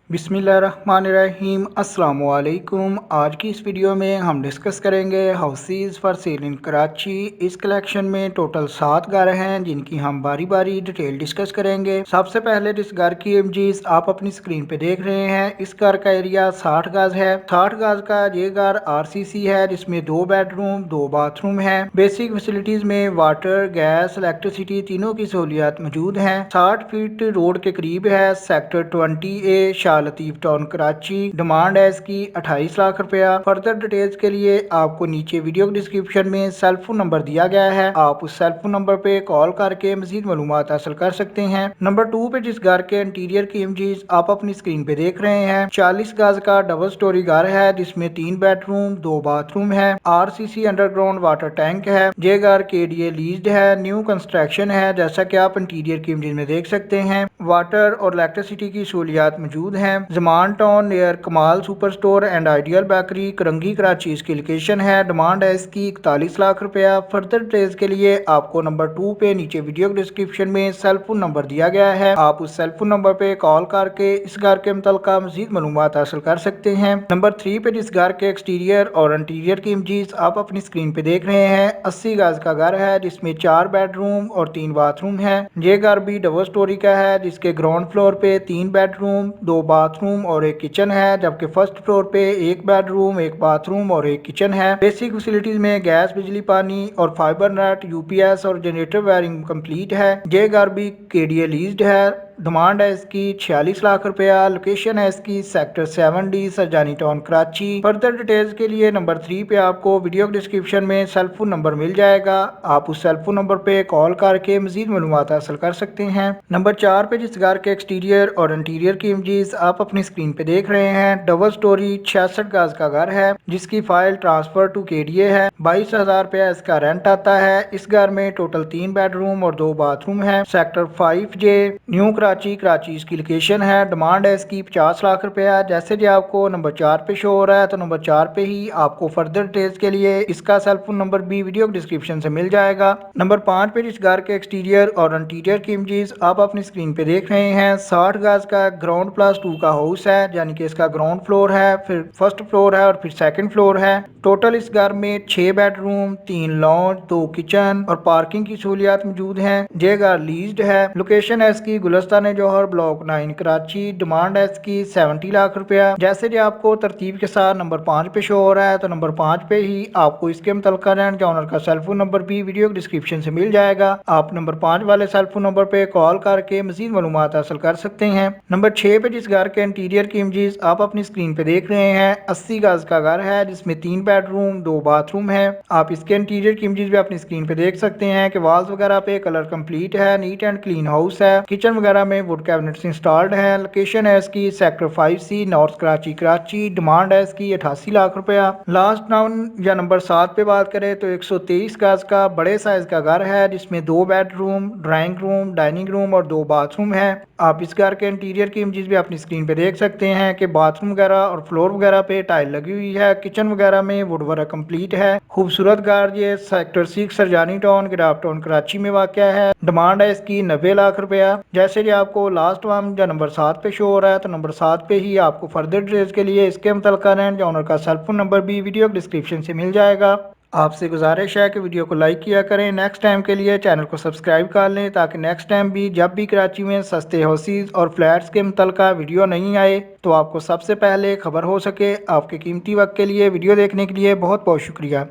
बिस्मिल्लाहिर्रहमानिर्रहीम अस्सलाम वालेकुम। आज की इस वीडियो में हम डिस्कस करेंगे हाउसेस फॉर सेल इन कराची। इस कलेक्शन में टोटल 7 घर हैं जिनकी हम बारी बारी डिटेल डिस्कस करेंगे। सबसे पहले जिस घर की इमेजेस आप अपनी स्क्रीन पे देख रहे हैं, इस घर का एरिया 60 गज है। 60 गज का ये घर RCC है जिसमें 2 बेडरूम 2 बाथरूम है। बेसिक फैसिलिटीज में वाटर, गैस, इलेक्ट्रिसिटी तीनों की सहूलियात मौजूद हैं। 60 फीट रोड के करीब है। Sector 20A Latif town Karachi. Demand है इसकी 28 लाख रुपया। फर्दर डिटेल्स के लिए आपको नीचे वीडियो डिस्क्रिप्शन में सेल फोन नंबर दिया गया है, आप उस सेल फोन नंबर पे कॉल करके मजीद मालूमात हासिल कर सकते हैं। नंबर 2 पे जिस घर के इंटीरियर की इमेजेस आप अपनी स्क्रीन पे देख रहे हैं, 40 गज का डबल स्टोरी घर है जिसमें 3 बेडरूम 2 बाथरूम है। RCC अंडरग्राउंड वाटर टैंक है। ये घर KDA लीज्ड है, न्यू कंस्ट्रक्शन है। जैसा कि आप इंटीरियर की इमेज में देख सकते हैं, वाटर और इलेक्ट्रिसिटी की सहूलियात मौजूद है। जमान टाउन नियर कमाल super store and ideal bakery, Korangi Karachi इसकी लोकेशन है। डिमांड है इसकी 41 लाख रुपया। फर्दर डिटेल्स के लिए आपको नंबर 2 पे नीचे वीडियो डिस्क्रिप्शन में सेल फोन नंबर दिया गया है, आप उस सेल फोन नंबर पे कॉल करके इस घर के मुतल्लिका मजीद मालूमात हासिल कर सकते हैं। नंबर 3 पे जिस घर के एक्सटीरियर और इंटीरियर की इमेजेस आप अपनी स्क्रीन पे देख रहे हैं, 80 गज का घर है जिसमें 4 बेडरूम और 3 बाथरूम है। ये घर भी डबल स्टोरी का है जिसके ग्राउंड फ्लोर पे 3 बेडरूम 2 बाथरूम और एक किचन है, जबकि फर्स्ट फ्लोर पे 1 बेडरूम 1 बाथरूम और एक किचन है। बेसिक फैसिलिटीज में गैस, बिजली, पानी और फाइबर नेट, UPS और जनरेटर वायरिंग कंप्लीट है। ये घर भी KDA लीज्ड है। डिमांड है इसकी 46 लाख रुपया। लोकेशन है इसकी sector 7D Sarjani town Karachi. Further details के लिए नंबर 3 पे आपको वीडियो डिस्क्रिप्शन में सेल फोन नंबर मिल जाएगा, आप उस सेल फोन नंबर पे कॉल करके मजीद मालूमात हासिल कर सकते हैं। नंबर 4 पे जिस घर के एक्सटीरियर और इंटीरियर की इमेजेस आप अपनी स्क्रीन पे देख रहे हैं, डबल स्टोरी 66 गज का घर है जिसकी फाइल ट्रांसफर टू KDA है। 22,000 रुपया इसका रेंट आता है। इस घर में टोटल 3 बेडरूम और 2 बाथरूम है। सेक्टर 5J न्यू कराची इसकी लोकेशन है। डिमांड है इसकी 50 लाख रुपया। जैसे कि आपको नंबर 4 पे शो हो रहा है, तो नंबर 4 पे ही आपको फर्दर डिटेल्स के लिए इसका सेल फोन नंबर भी वीडियो डिस्क्रिप्शन से मिल जाएगा। नंबर 5 पे जिस घर के एक्सटीरियर और इंटीरियर की इमेजेस आप अपनी स्क्रीन पे देख रहे हैं, 60 गज का ग्राउंड प्लस 2 का हाउस है, यानी कि इसका ग्राउंड फ्लोर है, फिर फर्स्ट फ्लोर है और फिर सेकंड फ्लोर है। टोटल इस घर में 6 बेडरूम 3 लॉन्ज 2 किचन और पार्किंग की सहूलियात मौजूद हैं। ये घर लीज्ड है। लोकेशन है इसकी गुलिस्तान जौहर ब्लॉक 9 कराची। डिमांड है इसकी 70 लाख रुपया। जैसे कि आपको तरतीब के साथ नंबर 5 पे शो हो रहा है, तो नंबर 5 पे ही आपको इसके मुतल्लिका लैंड ऑनर का सेल फोन नंबर भी वीडियो डिस्क्रिप्शन से मिल जाएगा, आप नंबर 5 वाले सेल फोन नंबर पे कॉल करके मजीद मालूमात हासिल कर सकते हैं। नंबर 6 पे जिस घर के इंटीरियर की इमेजेस आप अपनी स्क्रीन पे देख रहे हैं, 80 गज का घर है जिसमें 3 बेडरूम 2 बाथरूम है। आप इसके इंटीरियर की इमेजेस भी अपनी स्क्रीन पे देख सकते हैं कि वॉल्स वगैरह पे कलर कंप्लीट है, नीट एंड क्लीन हाउस है। किचन वगैरह में वुड कैबिनेट्स इंस्टॉल्ड है। लोकेशन है इसकी sector 5C north Karachi Karachi. Demand है इसकी 88 लाख रुपया। लास्ट नाउन या नंबर 7 पे बात करें तो 123 गज का बड़े साइज का घर है जिसमें 2 bedroom, drawing room, dining room और 2 बाथरूम है। आप इस घर के इंटीरियर की इमेजेस भी अपनी स्क्रीन पे देख सकते हैं कि बाथरूम वगैरह और फ्लोर वगैरह पे टाइल लगी हुई है। किचन वगैरह में वुड वर्क कंप्लीट है। खूबसूरत घर ये सेक्टर 6 सरजानी टाउन गिराफ टाउन कराची में वाक़ है। डिमांड है इसकी 90 लाख रुपया। जैसे कि आपको लास्ट वन या नंबर 7 पे शो हो रहा है, तो नंबर 7 पे ही आपको फर्दर डिटेल्स के लिए इसके मुतल्लिका लैंड ऑनर का सेल फोन नंबर भी वीडियो डिस्क्रिप्शन से मिल जाएगा। आपसे गुजारिश है कि वीडियो को लाइक किया करें। नेक्स्ट टाइम के लिए चैनल को सब्सक्राइब कर लें ताकि नेक्स्ट टाइम भी जब भी कराची में सस्ते हाउसेस और फ्लैट्स के मुतल्लिका वीडियो नहीं आए तो आपको सबसे पहले खबर हो सके। आपके कीमती वक्त के लिए वीडियो देखने के लिए बहुत बहुत शुक्रिया।